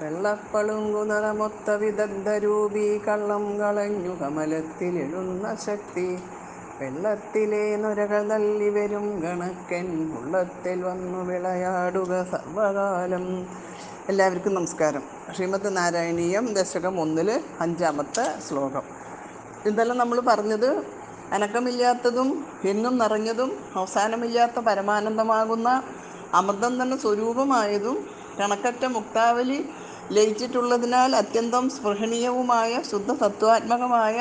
വെള്ളപ്പളുങ്കു നിറമൊത്ത വിദഗ്ധരൂപീ കള്ളം കളഞ്ഞു കമലത്തിലെഴുന്ന ശക്തി വെള്ളത്തിലെ നുരകൾ തള്ളി വരും ഗണക്കൻ ഉള്ളത്തിൽ വന്നു വിളയാടുക സർവകാലം. എല്ലാവർക്കും നമസ്കാരം. ശ്രീമദ് നാരായണീയം ദശകം 1 5-ാമത്തെ ശ്ലോകം. ഇതെല്ലാം നമ്മൾ പറഞ്ഞത് അനക്കമില്ലാത്തതും എന്നും നിറഞ്ഞതും അവസാനമില്ലാത്ത പരമാനന്ദമാകുന്ന അമൃതം തന്നെ സ്വരൂപമായതും കണക്കറ്റ മുക്താവലി ലയിച്ചിട്ടുള്ളതിനാൽ അത്യന്തം സ്പൃഹണീയവുമായ ശുദ്ധ സത്വാത്മകമായ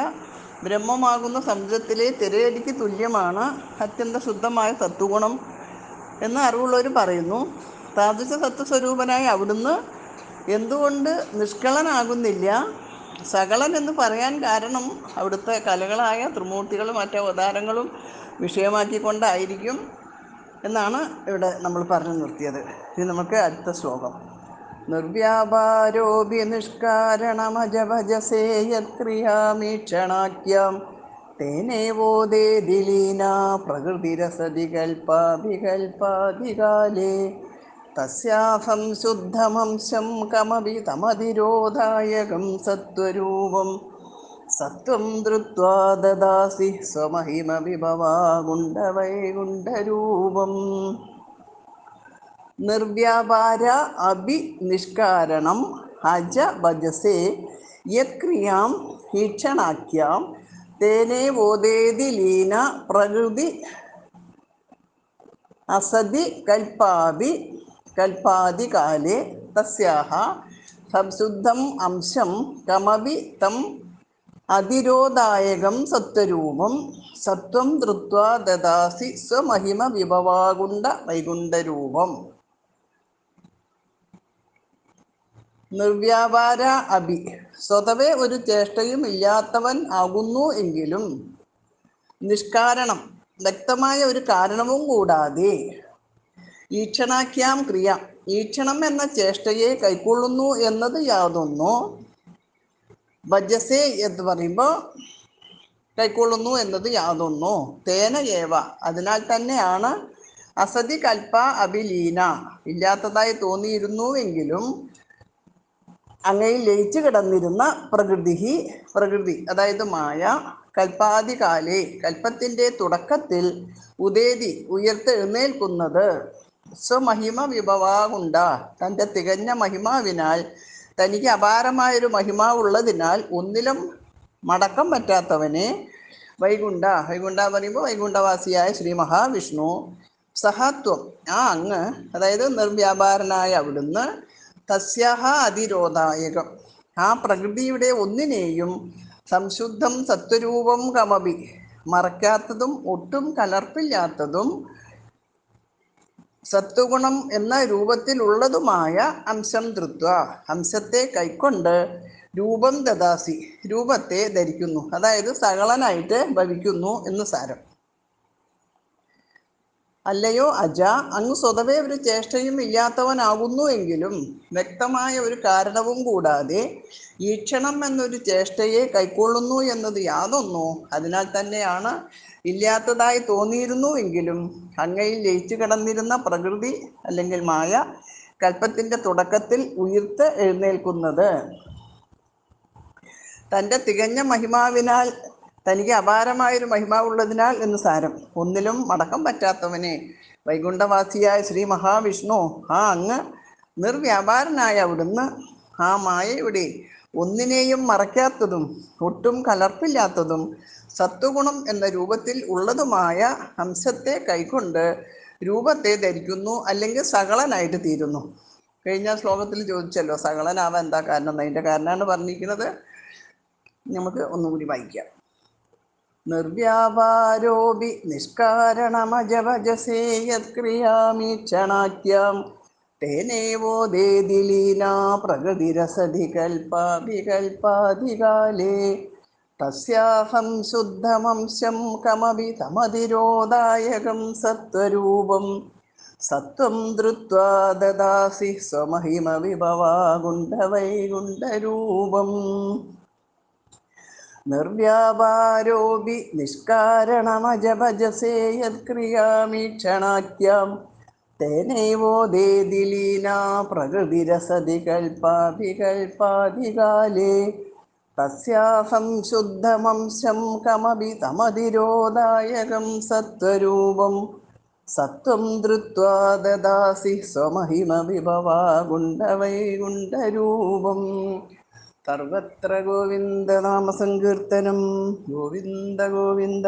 ബ്രഹ്മമാകുന്ന സമുദ്രത്തിലെ തിരയടിക്ക് തുല്യമാണ് അത്യന്ത ശുദ്ധമായ സത്വഗുണം എന്ന് അറിവുള്ളവർ പറയുന്നു. താദൃശ സത്വസ്വരൂപനായ അവിടുന്ന് എന്തുകൊണ്ട് നിഷ്കളനാകുന്നില്ല? സകളൻ എന്ന് പറയാൻ കാരണം അവിടുത്തെ കലകളായ ത്രിമൂർത്തികളും മറ്റ് അവതാരങ്ങളും വിഷയമാക്കിക്കൊണ്ടായിരിക്കും എന്നാണ് ഇവിടെ നമ്മൾ പറഞ്ഞു നിർത്തിയത്. ഇനി നമുക്ക് അടുത്ത ശ്ലോകം. നിർവ്യാപാരോപി നിഷ്കാരണമജഭജസേ യത്ക്രിയാമീക്ഷണാഖ്യം തേനേവോദേതി ലീനാ പ്രകൃതിരസതി കൽപ്പാഭികൽപ്പാധികാലേ തസ്യാഹം ശുദ്ധമംശം കമപി തമതിരോധായകം സത്വരൂപം സത്വം ധൃത്വാ ദദാസി സ്വമഹിമ വിഭവാ ഗുണ്ടവൈകുണ്ഠരൂപം. നിർവ്യാപാര അഭി നിഷ്കാരണം അജ ഭജസേ യത്ക്രിയാം ഈക്ഷണാഖ്യാം തേനേ വോദേതി ലീന പ്രകൃതി അസതി കൽപ്പാദികാലേ തസ്യാഹ സംശുദ്ധം അംശം കമപി തം അതിരോധായകം സത്വരൂപം സത്വം ധൃത്വാ ദദാസി സ്വമഹിമ വിഭവാഗുണ്ട വൈകുണ്ഠരൂപം. നിർവ്യാപാര അഭി സ്വതവേ ഒരു ചേഷ്ടയും ഇല്ലാത്തവൻ ആകുന്നു എങ്കിലും നിഷ്കാരണം വ്യക്തമായ ഒരു കാരണവും കൂടാതെ ഈക്ഷണാഖ്യാം ക്രിയ ഈക്ഷണം എന്ന ചേഷ്ടയെ കൈക്കൊള്ളുന്നു എന്നത് യാതൊന്നോ ഭജസേ എന്ന് പറയുമ്പോൾ കൈക്കൊള്ളുന്നു എന്നത് യാതൊന്നോ തേന ഏവ അതിനാൽ തന്നെയാണ് അസതി കൽപ്പ അഭിലീന ഇല്ലാത്തതായി തോന്നിയിരുന്നുവെങ്കിലും അങ്ങയിൽ ലയിച്ചു കിടന്നിരുന്ന പ്രകൃതി അതായത് മായ കൽപ്പാദികാലേ കൽപ്പത്തിൻ്റെ തുടക്കത്തിൽ ഉദേതി ഉയർത്തെഴുന്നേൽക്കുന്നത് സ്വമഹിമ വിഭവാഗുണ്ട തൻ്റെ തികഞ്ഞ മഹിമാവിനാൽ തനിക്ക് അപാരമായൊരു മഹിമാവുള്ളതിനാൽ ഒന്നിലും മടക്കം പറ്റാത്തവനെ വൈകുണ്ഠ പറയുമ്പോൾ വൈകുണ്ഠവാസിയായ ശ്രീ മഹാവിഷ്ണു സഹത്വം ആ അങ്ങ് അതായത് നിർവ്യാപാരനായ അവിടുന്ന് തസ്യാഹ അതിരോധായകം ആ പ്രകൃതിയുടെ ഒന്നിനെയും സംശുദ്ധം സത്വരൂപം കമപി മറയ്ക്കാത്തതും ഒട്ടും കലർപ്പില്ലാത്തതും സത്വഗുണം എന്ന രൂപത്തിലുള്ളതുമായ അംശം ധൃത്വ അംശത്തെ കൈക്കൊണ്ട് രൂപം ദദാസി രൂപത്തെ ധരിക്കുന്നു, അതായത് സകളനായിട്ട് ഭവിക്കുന്നു എന്ന് സാരം. അല്ലയോ അജ, അങ്ങ് സ്വതവേ ഒരു ചേഷ്ടയും ഇല്ലാത്തവനാകുന്നു എങ്കിലും വ്യക്തമായ ഒരു കാരണവും കൂടാതെ ഈക്ഷണം എന്നൊരു ചേഷ്ടയെ കൈക്കൊള്ളുന്നു എന്നത് യാതൊന്നോ അതിനാൽ തന്നെയാണ് ഇല്ലാത്തതായി തോന്നിയിരുന്നുവെങ്കിലും അങ്ങയിൽ ലയിച്ചു കിടന്നിരുന്ന പ്രകൃതി അല്ലെങ്കിൽ മായ കൽപ്പത്തിൻ്റെ തുടക്കത്തിൽ ഉയർത്ത് എഴുന്നേൽക്കുന്നത്. തൻ്റെ തികഞ്ഞ മഹിമാവിനാൽ തനിക്ക് അപാരമായൊരു മഹിമാവുള്ളതിനാൽ എന്ന് സാരം. ഒന്നിലും മടക്കം പറ്റാത്തവനെ വൈകുണ്ഠവാസിയായ ശ്രീ മഹാവിഷ്ണു ആ അങ്ങ് നിർവ്യാപാരനായ അവിടുന്ന് ആ മായയുടെ ഒന്നിനെയും മറയ്ക്കാത്തതും ഒട്ടും കലർപ്പില്ലാത്തതും സത്വഗുണം എന്ന രൂപത്തിൽ ഉള്ളതുമായ അംശത്തെ കൈക്കൊണ്ട് രൂപത്തെ ധരിക്കുന്നു, അല്ലെങ്കിൽ സകളനായിട്ട് തീരുന്നു. കഴിഞ്ഞ ശ്ലോകത്തിൽ ചോദിച്ചല്ലോ സകളനാവാൻ എന്താ കാരണം, അതിൻ്റെ കാരണമാണ് പറഞ്ഞിരിക്കുന്നത്. നമുക്ക് ഒന്നുകൂടി വായിക്കാം. നിർവ്യാപാരോപി നിഷ്കാരണമജഭജസേ യത്ക്രിയാമീക്ഷണാഖ്യം തേനേവോദേതി ലീനാ പ്രകൃതിരസതി കൽപ്പാഭികൽപ്പാധികാലേ തസ്യാഹം ശുദ്ധമംശം കമപി തമതിരോധായകം സത്വരൂപം സത്വം ധൃത്വാ ദദാസി സ്വമഹിമ വിഭവാ ഗുണ്ടവൈകുണ്ഠരൂപം. നിർവ്യാപാരോപി നിഷ്കാരണമജഭജസേ യത്ക്രിയാമീക്ഷണാഖ്യം തേനൈവോദേതി ലീനാ പ്രകൃതിരസതി കൽപ്പാഭികൽപ്പാധികാലേ തസ്യാഹം ശുദ്ധമംശം കമപി തമതിരോധായകം സത്വരൂപം സത്വം ധൃത്വാ ദദാസി സ്വമഹിമ വിഭവാ ഗുണ്ടവൈകുണ്ഠരൂപം. സർവത്ര ഗോവിന്ദനാമസങ്കീർത്തനം. ഗോവിന്ദ ഗോവിന്ദ.